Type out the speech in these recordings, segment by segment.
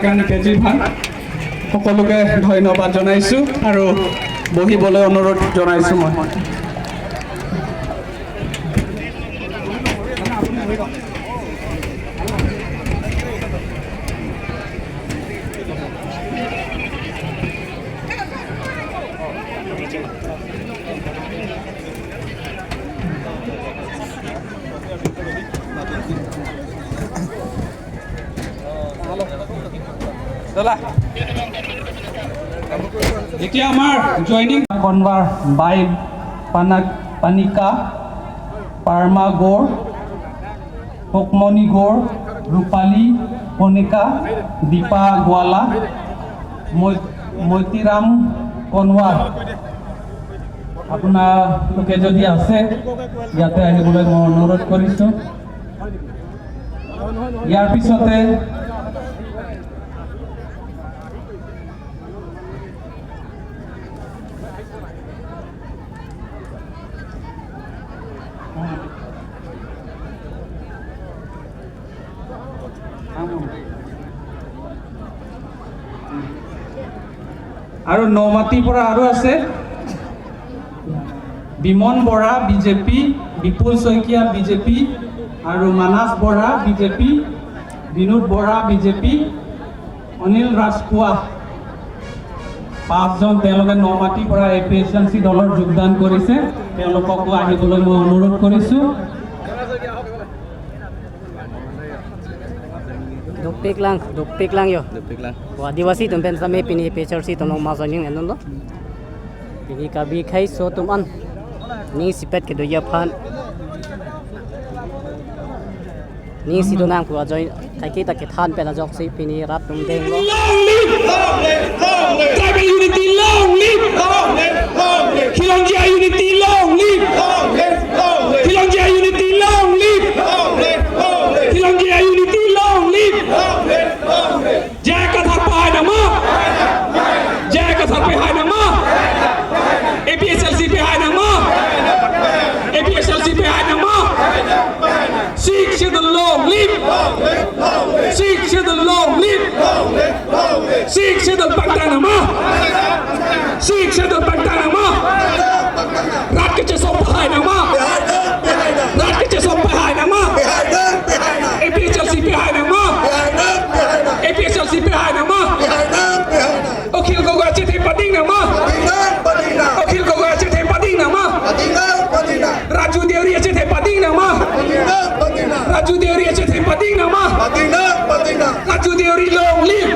কাৰণে তেজী ভান সকলোকে ধন্যবাদ জনাইছোঁ আৰু বহিবলৈ অনুৰোধ জনাইছোঁ মই এতিয়া আমাৰ জইনিং কনভাৰ বাই পানিকা পাৰ্মা গৌৰ পকমণি গৌৰ ৰূপালী কণিকা দীপা গোৱালা মৈতিৰাম কনৱাৰ আপোনালোকে যদি আছে ইয়াতে আহিবলৈ মই অনুৰোধ কৰিছোঁ ইয়াৰ পিছতে আৰু নমাটিৰ পৰা আৰু আছে বিমন বৰা বিজেপি বিপুল শইকীয়া বিজেপি আৰু মানস বৰা বিজেপি বিনোদ বৰা বিজেপি অনিল ৰাজপুৱা পাঁচজন তেওঁলোকে নমাটিৰ পৰা APSLC দলৰ যোগদান কৰিছে তেওঁলোককো আহিবলৈ মই অনুৰোধ কৰিছোঁ Dukpik lang yo. Adiwasi tumpen sa may pini PHRC tumong mason yung ano no. Pini kabi kay so tuman. Ni sipet ke doya phan. Ni si donang ku ajoy kai kita ke than pe na jok si pini rat tum deng lo. Tribal unity long live. Khilongia unity long live. Khilongia unity long live. Khilongia unity long live. Jai Kathar Pahai Nama. Jai Kathar Pahai Nama. APSLC Pahai Nama. APSLC Pahai Nama. Sikh Shidul long live. Sikh Shidul long live. Sikh Shidul Bhakta Nama. Sikh Shidul Bhakta Nama. Rat ke Chesom Pahai Nama. Rat ke Chesom Pahai Nama. APSLC Pahai Nama. APSLC Pahai Nama. Okhil Gogoi Chethe Pading Nama. Okhil Gogoi Chethe Pading Nama. Raju Deori Chethe Pading Nama. Raju Deori Chethe Pading Nama. Raju Deori long live.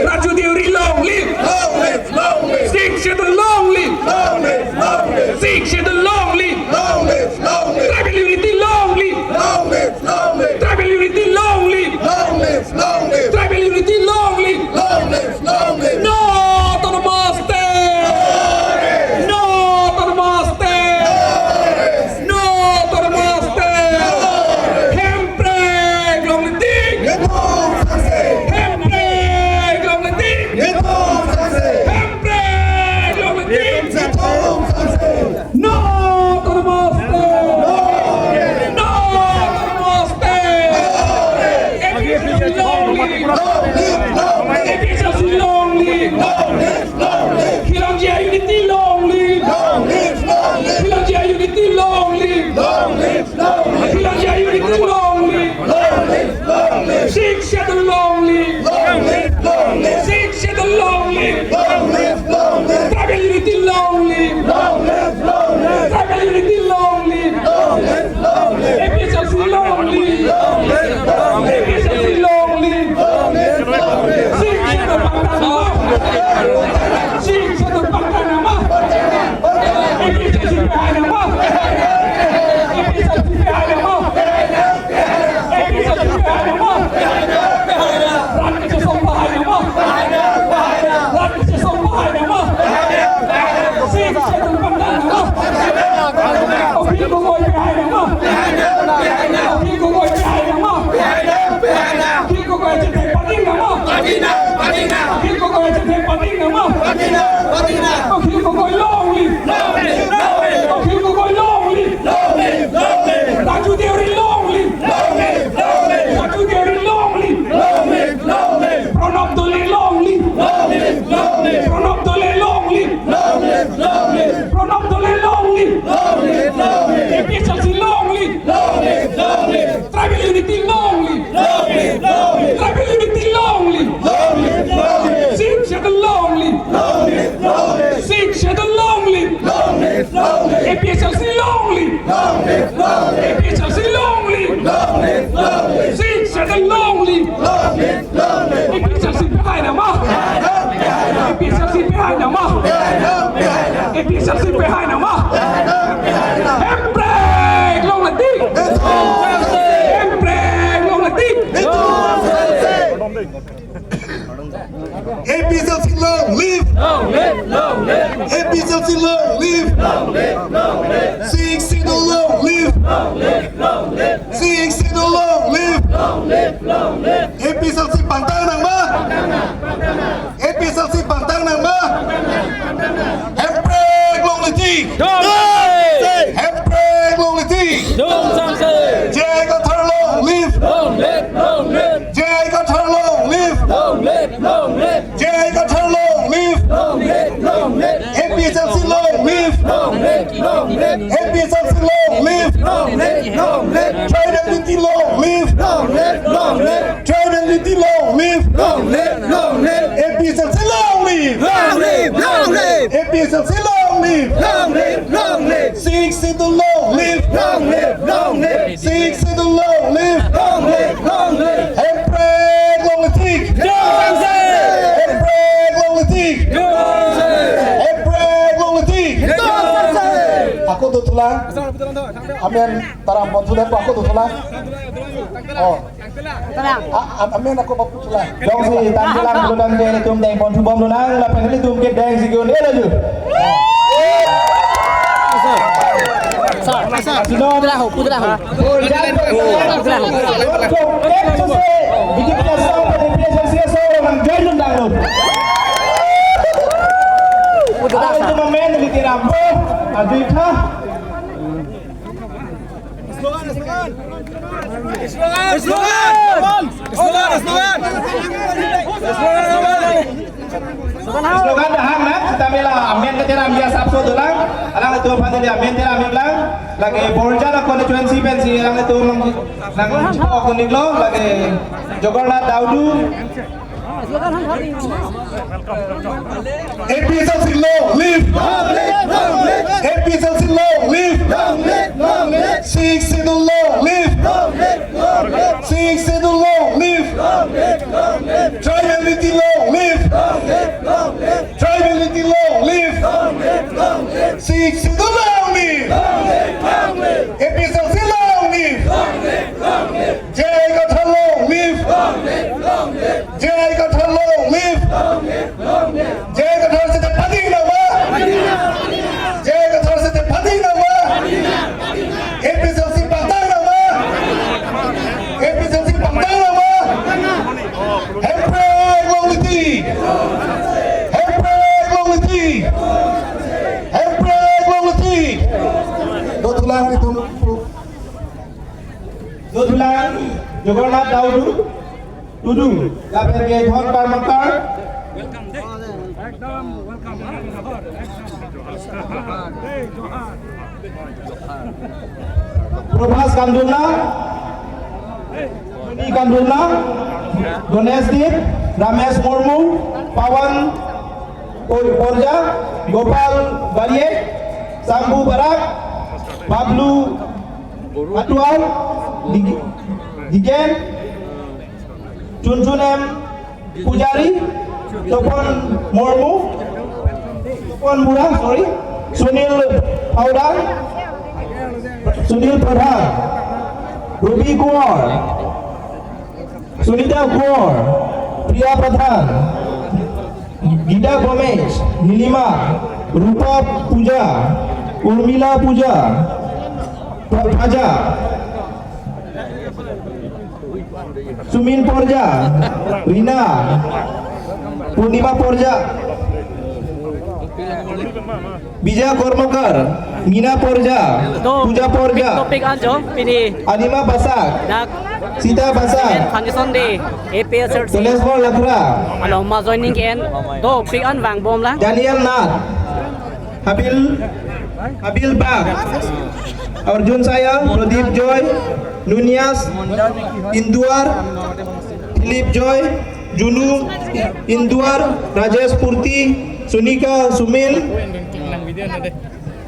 Raju Deori long live. Sikh Shidul long live. Sikh Shidul long live. Tribal unity long live. Tribal unity long live. Tribal unity long live. No to namaste. No to namaste. No to namaste. Hempreg long liting. Hempreg long liting. Hempreg long liting. No to namaste. No to namaste. APSLC long live. APSLC long live. Khilongia unity long live. Khilongia unity long live. Khilongia unity long live. Sikh Shidul long live. Sikh Shidul long live. Tribal unity long live. Tribal unity long live. APSLC long live. APSLC long live. Sikh Shidul Bhakta Nama. Sikh Shidul Bhakta Nama. APSLC Pahai Nama. APSLC Pahai Nama. APSLC Pahai Nama. Rat ke Chesom Pahai Nama. Rat ke Chesom Pahai Nama. Sikh Shidul Bhakta Nama. Okhil Gogoi Pahai Nama. Okhil Gogoi Pahai Nama. Okhil Gogoi Chethe Pading Nama. Okhil Gogoi Chethe Pading Nama. long live, long live. APSLC long live, long live, long live. C7 long live, long live, long live. APSLC behind them up, APSLC behind them up, APSLC behind them up. Handbrake long the deep, handbrake long the deep. APSLC long live! Long live, long live, APSLC long live! long live, long live. CXC long live! Long live, long live, CXC long live! long live, long live. APSLC pantang nang ba? APSLC pantang nang ba? Handbrake long litig! Handbrake long litig! Jai Qatar long live! Long live, long live, Jai Qatar long live! long live, long live, Jai Qatar long live! long live, long live, APSLC long live! long live, long live, APSLC long live! long live, long live, Tridentity long live! long live, long live, Tridentity long live! long live, long live, APSLC long live! long live, long live, APSLC long live! long live, long live, CXC long live! long live, long live, CXC long live! long live, long live. Handbrake long litig! Handbrake long litig! Handbrake long litig! Aku tutulang. Amin tarang pontulan po ako tutulang. Oh. Amin ako paputulang. Dong si tampilan lulang dari tum deng pon subom lulang lapan kali tum ke deng sigun laju. Putra ho. Bikin kita sama pada biasa seorang join lundang lu. Kalau itu main di tirampo, aduh kah? Slogan dahang nak kita mela amen ke tiram dia sabso tulang alang itu apa tadi amen tiram bilang lagi borja nak konstituensi pensi alang itu nang cepo kuniklo lagi Jogornath Daudu APSLC long live! APSLC long live! CXC long live! CXC long live! Tribalism long live! Tribalism long live! CXC long live! APSLC long live! Jai Qatar long live! Jai Qatar long live! Jai Qatar setiap pagi nama! Jai Qatar setiap pagi nama! APSLC pantang nama! APSLC pantang nama! Handbrake long litig! Handbrake long litig! Handbrake long litig! Tutulang itu. tulang Jogornath Daudu Tudung lapan ke Thon Parmakar. Probhas Kandulna, Mani Kandulna, Ganesh Deep, Ramesh Murmu, Pawan Porja, Gopal Bariye, Sambu Barak, Pablu Atual, Digen, Chunchun M Pujari, Topon Murmu, Topon Mura, sorry, Sunil Howdar, Sunil Pradhan, Ruby Kumar, Sunita Kumar, Priya Pradhan, Gita Gomez, Nilima, Rupa Puja, Urmila Puja, Praja, Sumin Porja, Rina, Purnima Porja, Bija Kormakar, Mina Porja, Puja Porja, Topik anjo pini Anima Basak, dak Sita Basak, condition de APSRC Telesfor Lathra, alo ma joining ken to pick an wang bom lang Daniel Nath, Habil Bag, Arjun Saya, Pradeep Joy, Nunias, Induar, Philip Joy, Junu, Induar, Rajesh Purti, Sunika Sumil,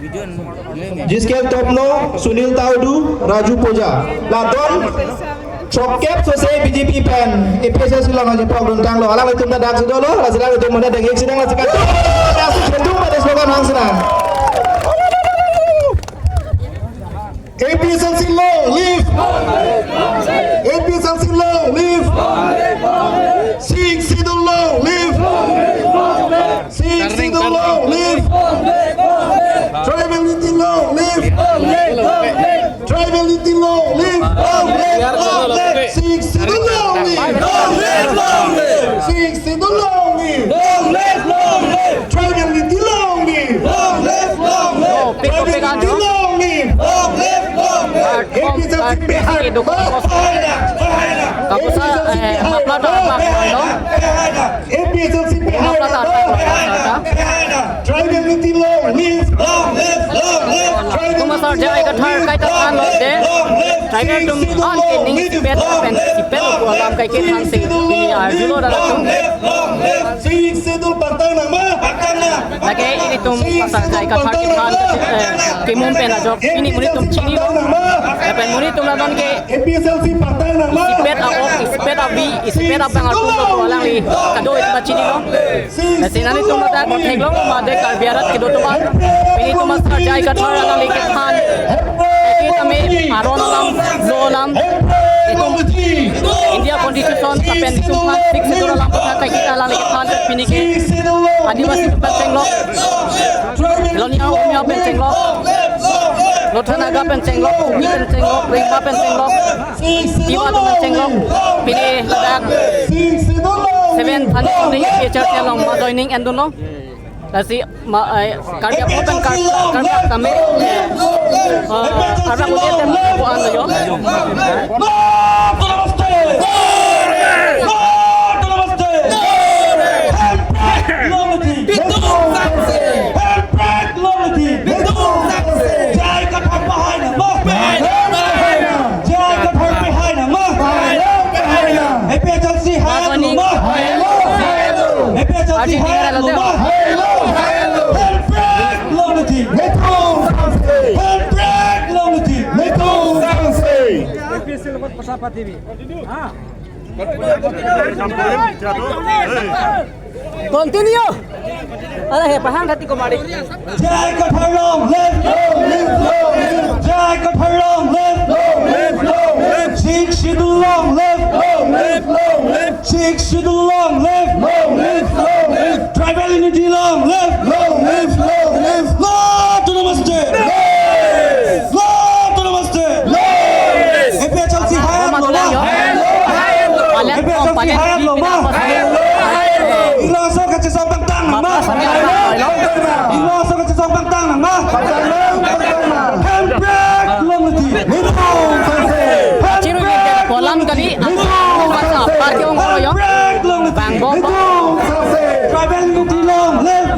जिसके top no Sunil Tauru Raju Puja Laden Trokep sose BJP pen EPS silang aja program tang lo alang itu mendadak sudah lo rasilang itu mendadak yang sedang lasikan itu pada slogan hang senang APSLC law leave APSLC law leave Sing Sidhu law leave Sing Sidhu law leave Tribal law leave Tribal law leave Sing Sidhu law leave Sing Sidhu law leave Tribal law leave Tribal law leave Lagi ini tum pasal jai kathar ke than ke mum pe na jok ini muni tum chini lo pen muni tum la don ke APSLC partai nama spet up bang atu lo walang li kado itu ma chini lo na sinani tum da ko thek lo ma de kar biarat ke do to ba ini tum pasal jai kathar la li ke than ke tame aron lam lo lam itu India Constitution kapen tum phan sik se do lam patha kai kita la li ke than pini ke Adivasi penceng lok, Lonia Umia penceng lok, Lotanaga penceng lok, Umi penceng lok, Ringpa penceng lok, Tiwa tu penceng lok, Pilih ledak, 7 Tani Kuning Future Telong ma joining endun lo, Lasi karya open karya kami, karya ujian tem buan lo yo. Continue. Ada he pahang hati ko mari. Jai Katharong left, Jai Katharong left, Sing Sidhu long left, Sing Sidhu long left, Tribal unity long left, Lord to namaste, Lord to namaste, APSLC hayat lo ma, APSLC hayat lo ma, Ilasa kaca sabang tang ma, Ilasa kaca sabang tang ma, handbrake lomati, Ciru ni jadi kolam kali, masa parkir orang koyo, bang bomba. Tribal unity long left,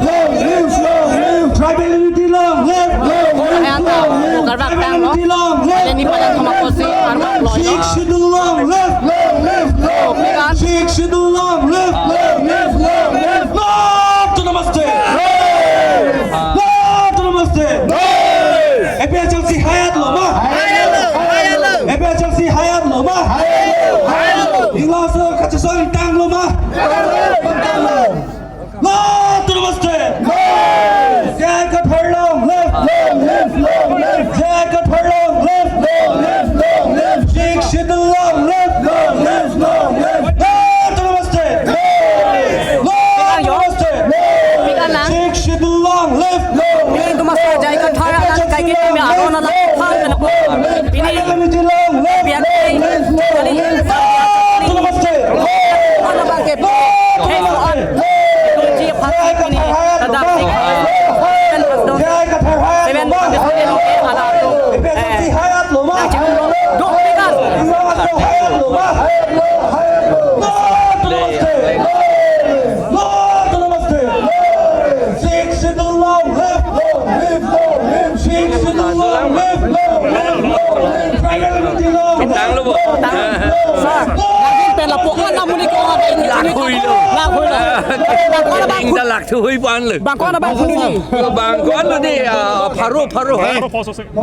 Tribal unity long left, Ayah tu, bukan bang lo. Ada ni pada sama kosi, armak lo yo. Sing Sidhu long left, Sing Sidhu long left, Lord to namaste, Lord to namaste, APSLC hayat lo ma, APSLC hayat lo ma, Ilasa kaca sabang tang lo ma. Ing dalak tuhoy pan le. Bangkok abang sendiri. Bang kon lo di paru ha.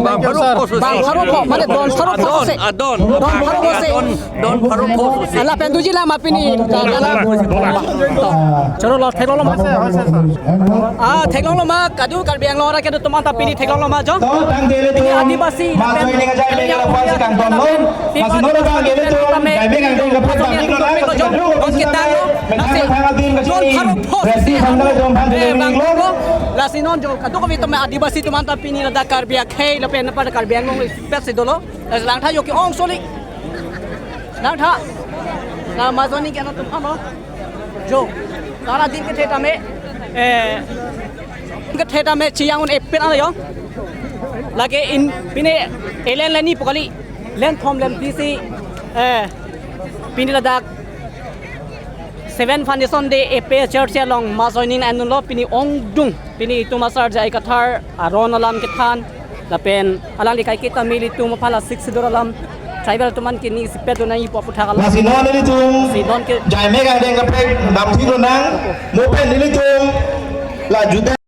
Bang paru poso. Bang paru po, mana don paru poso. Adon. Don paru poso. Don paru poso. Alah pentuji lah mapi ni. Chalo lo thek lo ma. Thek lo ma kadu karbiang lo ra kedu teman tapi ni thek lo ma jo. To tang dele tu Adibasi. Mas ini ngajak ini kalau puasa kang ton lo. Mas no lo bang dele tu kami kang dele ke puasa ni lo lah. Kita lo nasi tanggal din ke sini. paru poso. Resi handal jom pan dele ni lo. Lasinon jo kadu ko vito me adibasi teman tapi ni ada karbiang khay lo pen pada karbiang lo pet si dolo. Lang tha yo ki ong soli. Lang tha. Na mazoni ke na tum amo. Jo सारा दिन के ठेटा में Chiang उन एपेन आयो लगे इन पिने Allen लेनी पकली लेन थॉम लेन PC पिने लदाक 7 फाउंडेशन दे एपे चर्च या लोंग माजोनिन एनुलो पिनी ओंग दुंग पिनी तुमासर जाय कथार आरोन अलाम के थान लपेन अलांग लिखाई के तमिली तुम फला 6 डॉलर ट्राइबल तुमन के नी सिपे तो नहीं पॉप उठा गला Sinon ini tung Sinon ke jai mega deng kepek dam tiru nang mopen ini tung la juta